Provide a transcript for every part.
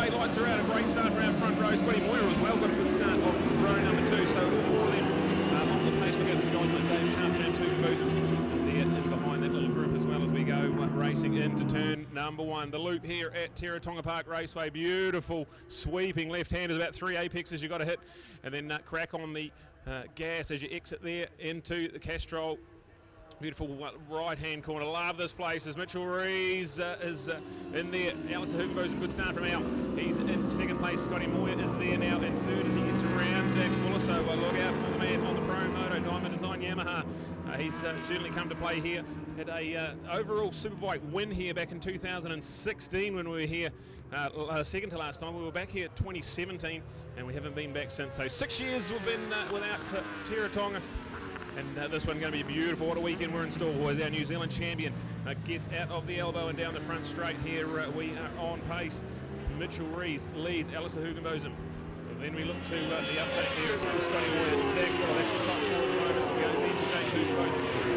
Brake lights are out, a great start for our front row. Scotty Moyer as well, got a good start off row number 2, so all four of them on the pace. We'll go for guys like Dave Sharp, James Hoogenboom, there and behind that little group as well as we go racing into turn number 1. The loop here at Teretonga Park Raceway, beautiful sweeping left-handers, about 3 apexes you've got to hit, and then crack on the gas as you exit there into the Castrol. Beautiful right-hand corner. Love this place as Mitchell Rees is in there. Alice Hoogenboom's a good start from Al. He's in second place. Scotty Moyer is there now in third as he gets around Zach Fuller. So look out for the man on the Pro Moto Diamond Design Yamaha. He's certainly come to play here. Had a overall Superbike win here back in 2016 when we were here. Second to last time. We were back here 2017 and we haven't been back since. So 6 years we've been without Teretonga. And this one's going to be beautiful. What a weekend we're in store for as our New Zealand champion gets out of the elbow and down the front straight here. We are on pace. Mitchell Rees leads Alistair Hoogenboom. Then we look to the update there. It's still Scotty Moyer. Zach Fuller, that's your top 4 at the moment. We go into James Hoogenboom.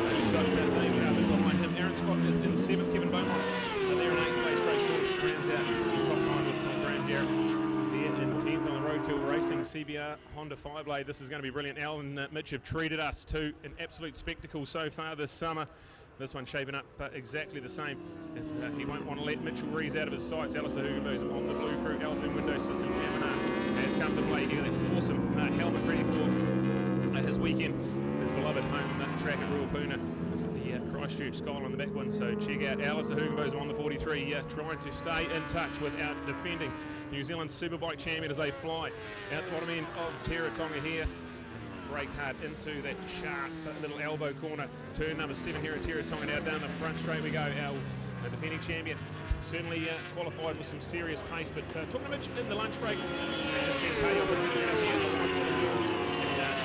We've got Dave Sharp in behind him. Aaron Scott is in 7th. Kevin Beaumont there in 8th place. Great course. Rounds out the top 9 with Graham Jarrett. In 10th on the Roadkill Racing CBR Honda 5-blade. This is going to be brilliant. Al and Mitch have treated us to an absolute spectacle so far this summer. This one's shaping up exactly the same as he won't want to let Mitchell Rees out of his sights. Alistair Hoogenboom on the Blue Crew Alpine Window System Yamaha has come to play here. That awesome helmet ready for his weekend. His beloved home track at Ruapuna. It's got the Christchurch Skyline on the back one, so check out Alistair Hoogenboom on the 43, trying to stay in touch without defending New Zealand Superbike champion as they fly out the bottom end of Teretonga here. Brake hard into that sharp little elbow corner. Turn number 7 here at Teretonga. Now down the front straight we go. Our defending champion certainly qualified with some serious pace, but talking to Mitch in the lunch break, and just says, hey, I've got a good setup here. And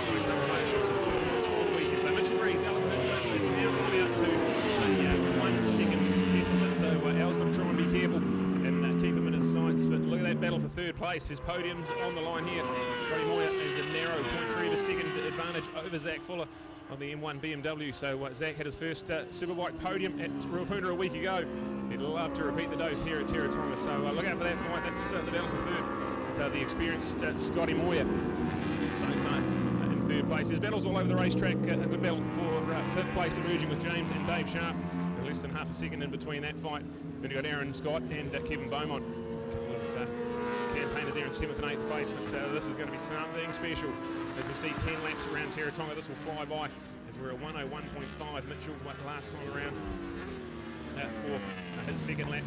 going to come home with some good points for the weekend. So Mitchell Rees, Alistair Hoogenboom, it's now gone out to a 1 second deficit, so Al's got to try and be careful and keep him in his sights. But look at that battle for third place. His podium's on the line here. Scotty Moyer is a narrow 0.3 of a second advantage over Zach Fuller on the M1 BMW. So Zach had his first Superbike podium at Ruapuna a week ago. He'd love to repeat the dose here at Teretonga. So look out for that fight. That's the battle for third. With the experienced Scotty Moyer so far in third place. There's battles all over the racetrack. A good battle for 5th place emerging with James and Dave Sharp. Less than half a second in between that fight. Then you've got Aaron Scott and Kevin Beaumont. A couple of campaigners there in 7th and 8th place, but this is going to be something special. As we see 10 laps around Teretonga, this will fly by as we're at 101.5. Mitchell last time around for his second lap.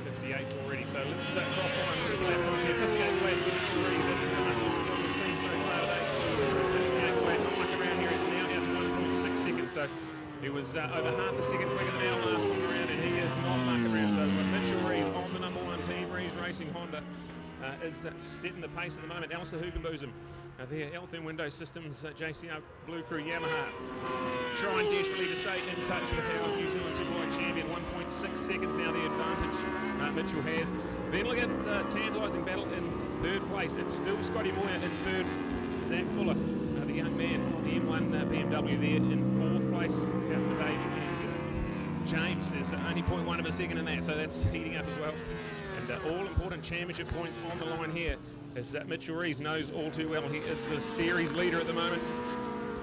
58 already, so let's cross the line with the lap points here. 58 flat for Mitchell Rees, that's the fastest we've seen so far today. 58 flat, not much around here, it's now down to 1.6 seconds, so he was over half a second quicker than Al last time around, and he is not mucking around. So Mitchell Rees on the number 1 team, Rees Racing Honda, is setting the pace at the moment. Alistair Hoogenboom, their Alpine Window Systems, JCR Blue Crew Yamaha, trying desperately to stay in touch with our New Zealand Superbike champion. 1.6 seconds now the advantage Mitchell has. Then look at the tantalising battle in 3rd place. It's still Scotty Moyer in 3rd. Zach Fuller, the young man on the M1 BMW there in 4th place. Look out for Dave and James. There's only 0.1 of a second in that, so that's heating up as well. And all important championship points on the line here, as Mitchell Rees knows all too well. He is the series leader at the moment.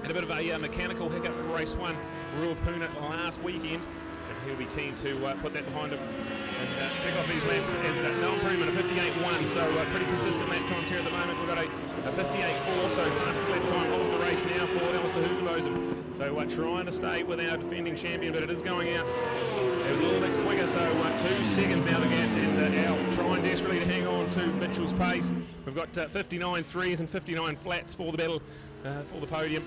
Had a bit of a mechanical hiccup in race 1, Ruapuna last weekend, and he'll be keen to put that behind him and tick off these laps as no improvement, a 58.1, so pretty consistent lap times here at the moment. We've got a 58.4, so fastest lap time of the race now for Alistair Hoogenboom. So trying to stay with our defending champion, but it is going out. It was a little bit quicker, so 2 seconds now to get, and Al trying desperately to hang on to Mitchell's pace. We've got 59 threes and 59 flats for the battle for the podium,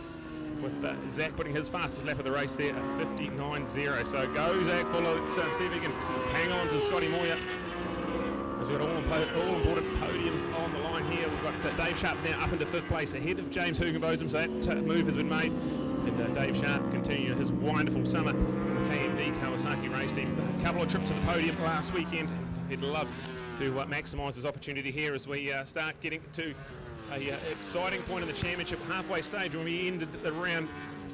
with Zach putting his fastest lap of the race there, a 59.0. So go Zach Fuller. Let's see if he can hang on to Scotty Moyer. We've got all important podiums on the line here. We've got Dave Sharp now up into 5th place ahead of James Hoogenboom, so that move has been made. And Dave Sharp continuing his wonderful summer with the KMD Kawasaki race team. A couple of trips to the podium last weekend. He'd love to maximise his opportunity here as we start getting to an exciting point in the championship halfway stage when we ended the round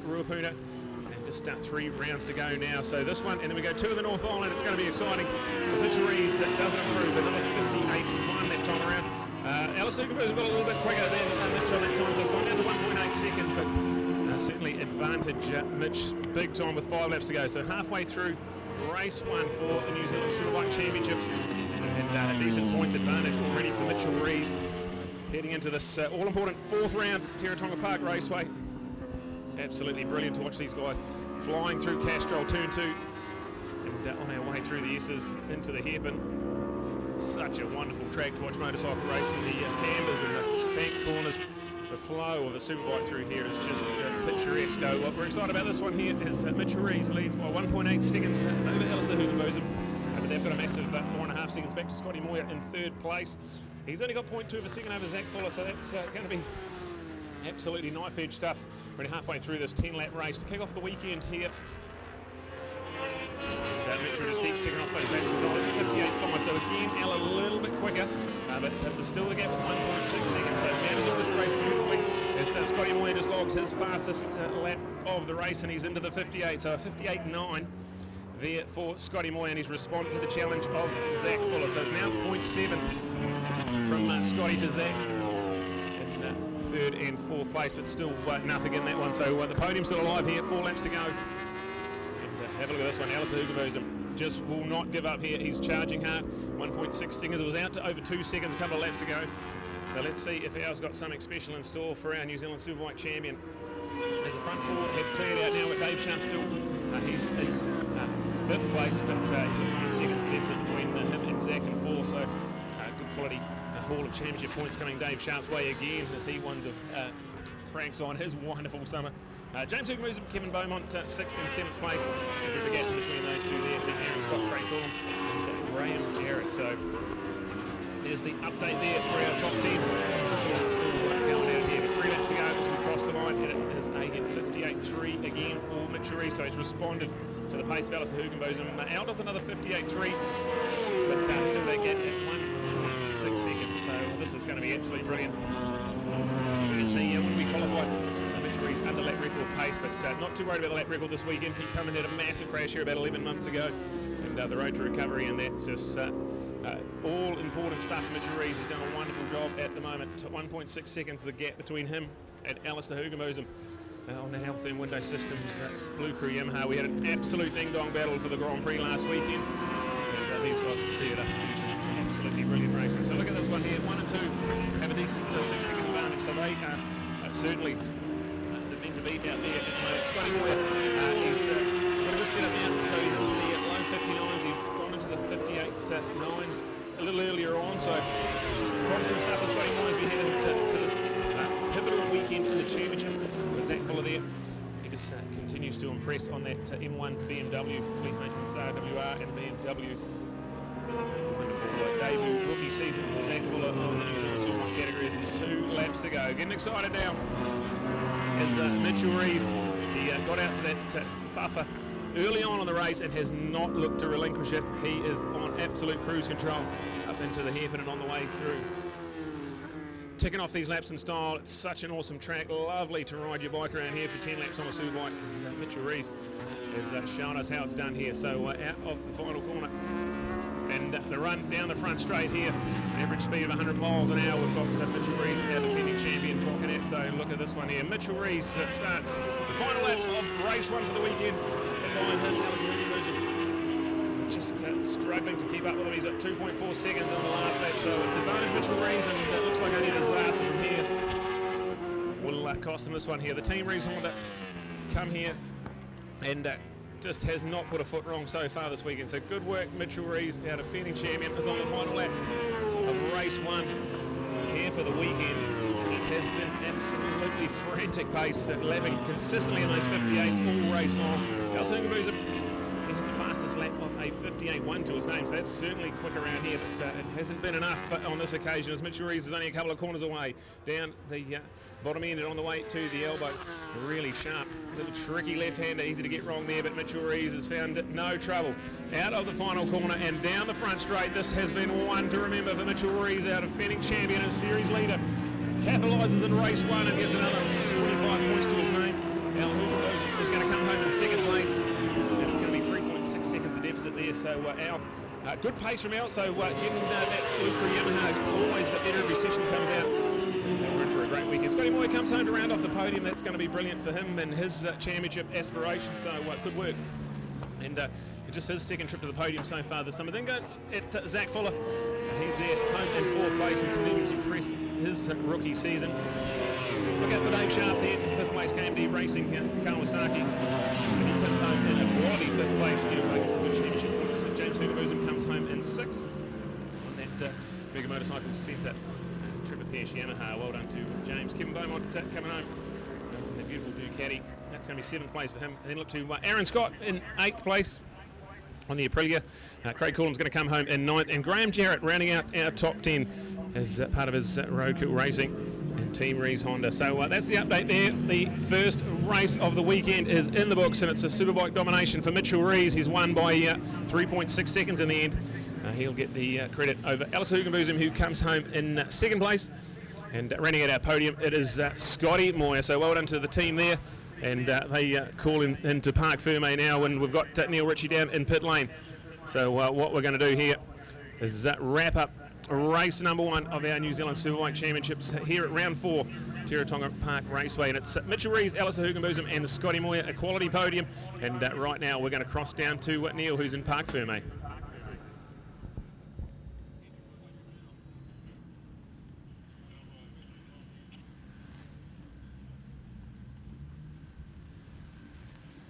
Ruapuna. And just 3 rounds to go now. So this one, and then we go 2 of the North Island. It's going to be exciting as Mitchell Rees doesn't improve. Another 58.1. That Alice Hugenberg's got a little bit quicker than Mitch on that time, so it's gone down to 1.8 seconds, but certainly advantage Mitch big time with 5 laps to go. So halfway through race 1 for the New Zealand Superbike Championships, and a decent points advantage already for Mitchell Rees heading into this all-important 4th round at Teretonga Park Raceway. Absolutely brilliant to watch these guys flying through Castrol Turn 2 and on our way through the S's into the hairpin. Such a wonderful track to watch motorcycle racing. The cambers and the bank corners, the flow of a superbike through here is just picturesque. So what we're excited about this one here is Mitchell Rees leads by 1.8 seconds over Alistair Hugenbosom. But they've got a massive 4.5 seconds back to Scotty Moyer in 3rd place. He's only got 0.2 of a second over Zach Fuller, so that's going to be absolutely knife-edge stuff. We're halfway through this 10-lap race to kick off the weekend here. Mitchell just keeps ticking off those laps. He's on at 58.5, so again, Al a little bit quicker, but there's still the gap at 1.6 seconds. So manages this race beautifully as Scotty Moyer just logs his fastest lap of the race, and he's into the 58, so a 58.9 there for Scotty Moyer, and he's responded to the challenge of Zach Fuller. So it's now 0.7 from Scotty to Zach in 3rd and 4th place, but still nothing in that one. So the podium's still alive here, 4 laps to go. Have a look at this one. Alistair Hugenbosom just will not give up here. He's charging hard. 1.6 seconds. It was out to over 2 seconds a couple of laps ago. So let's see if ours got something special in store for our New Zealand Superbike champion. As the front 4 have cleared out now with Dave Sharp still. He's in 5th place, but he's got 9 seconds deficit between him and Zach in 4. So good quality haul of championship points coming Dave Sharp's way again as he won the cranks on his wonderful summer. James Hugenbosom, Kevin Beaumont, 6th and 7th place. A bit of a gap between those two there. Then Aaron Scott, Craig Thorne, and Graham Jarrett. So there's the update there for our top 10. Still going out here, but 3 laps to go as we cross the line. And it is a 58.3 again for Mitchell Rees. So he's responded to the pace of Alistair Hugenbosom. Al does another 58.3, but still they get at 1.6 seconds. So this is going to be absolutely brilliant. You can see when we qualified, Rees under lap record pace, but not too worried about the lap record this weekend. He come and had a massive crash here about 11 months ago, and the road to recovery, and that's just all important stuff. Mitchell Rees has done a wonderful job at the moment. 1.6 seconds the gap between him and Alistair Hugenbosom on the Health and Window Systems Blue Crew Yamaha. We had an absolute ding-dong battle for the Grand Prix last weekend, and these guys have treated us to some absolutely brilliant racing. So look at this one here, 1 and 2 have a decent 6-second advantage, so they are certainly to beat out there at the moment. Scotty Moyer, he's got a good setup now, so he's into the low 59s, he's gone into the 58.9s a little earlier on, so promising stuff for Scotty Moyer's be heading to this pivotal weekend in the championship with Zach Fuller there. He just continues to impress on that M1 BMW Fleet Maintenance RWR and BMW. Wonderful debut rookie season for Zach Fuller on the New Zealand Superbike categories. There's 2 laps to go. Getting excited now as Mitchell Rees, he got out to that buffer early on the race and has not looked to relinquish it. He is on absolute cruise control up into the hairpin and on the way through. Ticking off these laps in style. It's such an awesome track. Lovely to ride your bike around here for 10 laps on a Superbike. Mitchell Rees has shown us how it's done here. So out of the final corner. And the run down the front straight here, average speed of 100 miles an hour. We've got Mitchell Rees, our defending champion, clocking it. So look at this one here. Mitchell Rees starts the final lap of race 1 for the weekend. And behind him, Alistair Hugenbosom just struggling to keep up with him. He's at 2.4 seconds on the last lap. So it's advantage Mitchell Rees, and it looks like only a disaster from here will cost him this one here. The Team Rees Honda come here and just has not put a foot wrong so far this weekend. So good work, Mitchell Rees, our defending champion, is on the final lap of race 1 here for the weekend. It has been absolutely frantic pace, lapping consistently in those 58s all race long. Alistair Hugenbosom, he has the fastest lap of a 58.1 to his name, so that's certainly quick around here, but it hasn't been enough on this occasion as Mitchell Rees is only a couple of corners away down the bottom end and on the way to the elbow. Really sharp, little tricky left-hander, easy to get wrong there, but Mitchell Rees has found no trouble. Out of the final corner and down the front straight. This has been one to remember for Mitchell Rees, our defending champion and series leader. Capitalises in race 1 and gets another 25 points to his name. Al Hugenbosom is going to come home in 2nd place, and it's going to be 3.6 seconds the deficit there, so Al Good pace from out, so getting that loop for Yamaha always better every session comes out. And we're in for a great weekend. Scotty Moy comes home to round off the podium. That's going to be brilliant for him and his championship aspirations, so good work. And just his second trip to the podium so far this summer. Then go at Zach Fuller. He's there home in 4th place and continues to impress his rookie season. Look out for Dave Sharp there in 5th place, KMD Racing, Kawasaki. He comes home in a quality 5th place there, making some good championship points. James Hoogerboozum comes home in 6th on that Mega Motorcycle Centre Tripper Pierce Yamaha. Well done to James. Kevin Beaumont coming home in the beautiful Ducati. That's going to be 7th place for him. And then look to Aaron Scott in 8th place on the Aprilia. Craig Coolham's going to come home in 9th, and Graham Jarrett rounding out our top 10 as part of his Roadkill Racing and Team Rees Honda. So that's the update there. The first race of the weekend is in the books, and it's a Superbike domination for Mitchell Rees. He's won by 3.6 seconds in the end. He'll get the credit over Alistair Hoogenboozem, who comes home in 2nd place. And rounding out our podium, it is Scotty Moyer. So well done to the team there. And they call him into Park Ferme now, and we've got Neil Ritchie down in pit lane. So what we're going to do here is wrap up race number 1 of our New Zealand Superbike Championships here at round 4, Teretonga Park Raceway. And it's Mitchell Rees, Alistair Hoogenboozem and Scotty Moyer, a quality podium. And right now we're going to cross down to Neil, who's in Park Ferme.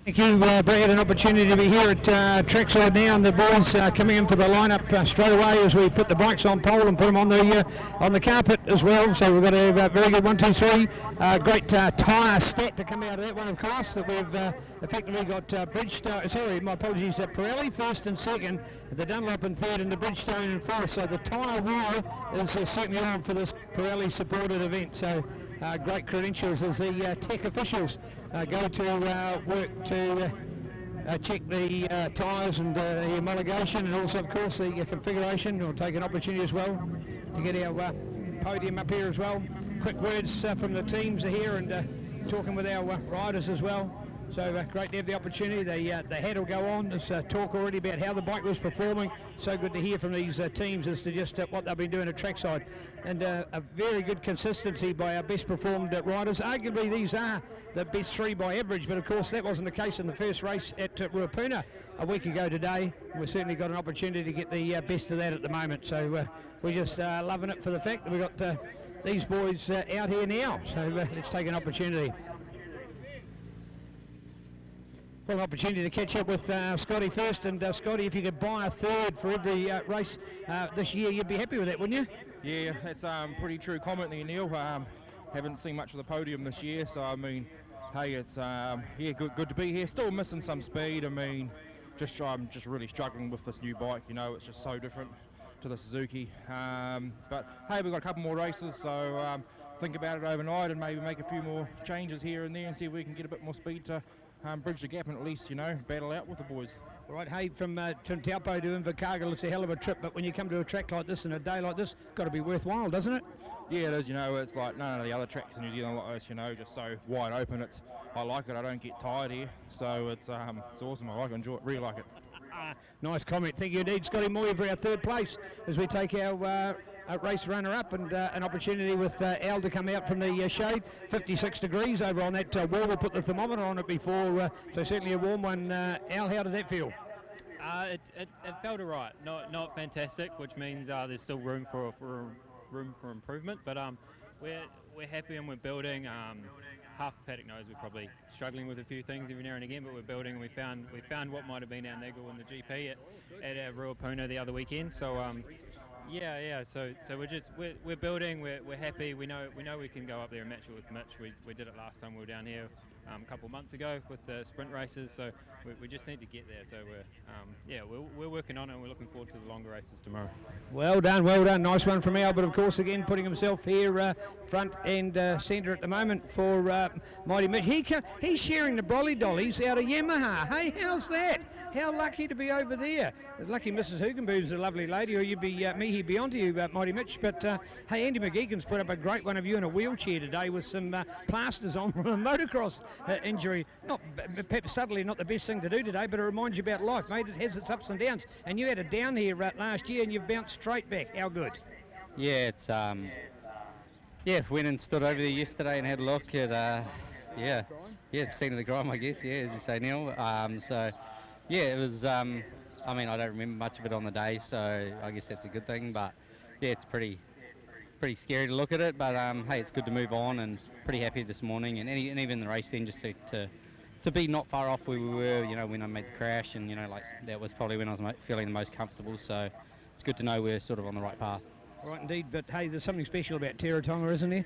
Thank you, Brad. An opportunity to be here at trackside now, and the boys coming in for the lineup straight away as we put the bikes on pole and put them on the carpet as well. So we've got a very good 1, 2, 3. Great tyre stat to come out of that one, of course. That we've effectively got Bridgestone. Sorry, my apologies. Pirelli 1st and 2nd, the Dunlop in 3rd, and the Bridgestone in 4th. So the tyre war is certainly on for this Pirelli supported event. So. Great credentials as the tech officials go to work to check the tyres and the homologation, and also, of course, the configuration. We'll take an opportunity as well to get our podium up here as well. Quick words from the teams are here and talking with our riders as well. So great to have the opportunity. The head will go on. There's talk already about how the bike was performing. So good to hear from these teams as to just what they've been doing at trackside. And a very good consistency by our best performed riders. Arguably these are the best 3 by average, but of course that wasn't the case in the first race at Ruapuna a week ago today. We've certainly got an opportunity to get the best of that at the moment. So we're just loving it for the fact that we've got these boys out here now. So let's take an opportunity. An opportunity to catch up with Scotty first, and Scotty, if you could buy a 3rd for every race this year, you'd be happy with that, wouldn't you? Yeah, that's pretty true comment there, Neil. Haven't seen much of the podium this year, so I mean, hey, it's good to be here. Still missing some speed. I mean, I'm just really struggling with this new bike. You know, it's just so different to the Suzuki. But hey, we've got a couple more races, so think about it overnight and maybe make a few more changes here and there and see if we can get a bit more speed to bridge the gap and at least, battle out with the boys. All right, hey, from Taupo to Invercargill, it's a hell of a trip, but when you come to a track like this and a day like this, got to be worthwhile, doesn't it? Yeah, it is. It's like none of the other tracks in New Zealand like this. Just so wide open. I like it. I don't get tired here, so it's awesome. I like it. Enjoy it. Really like it. Nice comment. Thank you indeed, Scotty Moyer, for our 3rd place as we take our race runner-up and an opportunity with Al to come out from the shade. 56 degrees over on that wall. We'll put the thermometer on it before, so certainly a warm one. Al, how did that feel? It felt all right. Not fantastic, which means there's still room for improvement. But we're happy and we're building. Half the paddock knows we're probably struggling with a few things every now and again, but we're building, and we found what might have been our niggle in the GP at Ruapuna the other weekend. So So we're building. We're happy. We know we can go up there and match it with Mitch. We did it last time we were down here a couple of months ago with the sprint races. So we just need to get there. So we're working on it, and we're looking forward to the longer races tomorrow. Well done. Nice one from Al, but of course again putting himself here front and centre at the moment for Mighty Mitch. He's sharing the brolly dollies out of Yamaha. Hey, how's that? How lucky to be over there. Lucky Mrs. Hugenboom's a lovely lady, or you'd be me, he'd be onto you, Mighty Mitch. But hey, Andy McGeegan's put up a great one of you in a wheelchair today with some plasters on from a motocross injury. Not perhaps subtly not the best thing to do today, but it reminds you about life, mate. It has its ups and downs. And you had a down here last year, and you've bounced straight back. How good? Yeah, it's went and stood over there yesterday and had a look at the scene of the crime, I guess. Yeah, as you say, Neil. So yeah, it was. I mean, I don't remember much of it on the day, so I guess that's a good thing. But yeah, it's pretty scary to look at it. But hey, it's good to move on, and pretty happy this morning, and even the race then just to be not far off where we were, when I made the crash, and like that was probably when I was feeling the most comfortable. So it's good to know we're sort of on the right path. Right, indeed. But hey, there's something special about Teretonga, isn't there?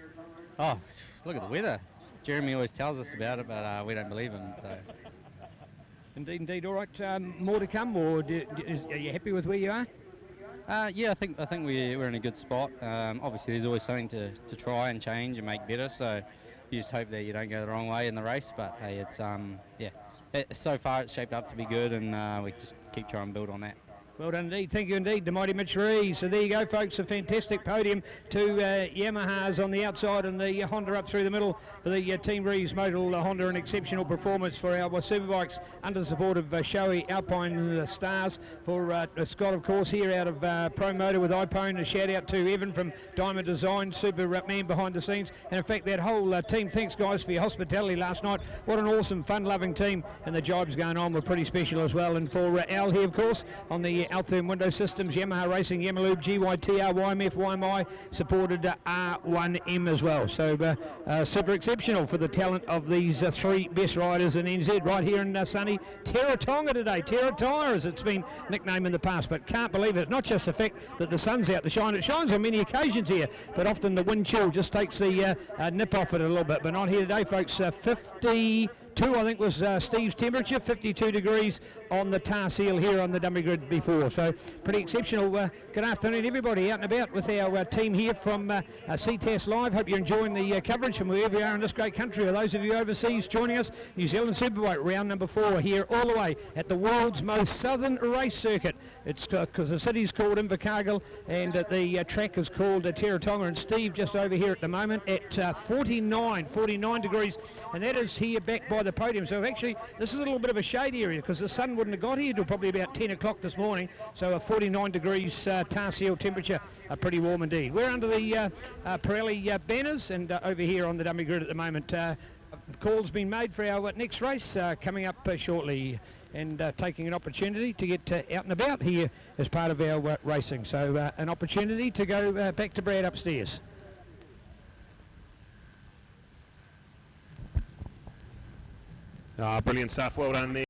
Oh, look at the weather. Jeremy always tells us about it, but we don't believe him. So. Indeed. All right, more to come, or are you happy with where you are? Yeah, I think we're in a good spot. Obviously, there's always something to try and change and make better. So you just hope that you don't go the wrong way in the race. But hey, it's so far it's shaped up to be good, and we just keep trying to build on that. Well done indeed. Thank you indeed, the mighty Mitch Rees. So there you go, folks. A fantastic podium. Two Yamahas on the outside and the Honda up through the middle for the Team Rees Modal Honda. An exceptional performance for our Superbikes under the support of Shoei Alpine Stars. For Scott, of course, here out of Pro Motor with iPone. A shout out to Evan from Diamond Design, super man behind the scenes. And in fact, that whole team, thanks guys for your hospitality last night. What an awesome, fun-loving team. And the jibes going on were pretty special as well. And for Al here, of course, on the Altherm Window Systems, Yamaha Racing, Yamalube, GYTR, YMF, YMI, supported R1M as well. So super exceptional for the talent of these three best riders in NZ right here in sunny Teretonga today. Teretonga, as it's been nicknamed in the past, but can't believe it. Not just the fact that the sun's out to shine. It shines on many occasions here, but often the wind chill just takes the nip off it a little bit. But not here today, folks. 52, I think, was Steve's temperature. 52 degrees on the tar seal here on the dummy grid before. So pretty exceptional. Good afternoon, everybody, out and about with our team here from Ctas Live. Hope you're enjoying the coverage from wherever you are in this great country. Or those of you overseas joining us, New Zealand Superbike round number 4 here all the way at the world's most southern race circuit. It's because the city's called Invercargill and the track is called Teretonga. And Steve just over here at the moment at 49 degrees, and that is here back by the podium. So actually this is a little bit of a shade area because the sun wouldn't have got here till probably about 10 o'clock this morning. So a 49 degrees tar seal temperature, pretty warm indeed. We're under the Pirelli banners and over here on the dummy grid at the moment. Call's been made for our next race coming up shortly, and taking an opportunity to get out and about here as part of our racing. So an opportunity to go back to Brad upstairs. Brilliant stuff. Well done there.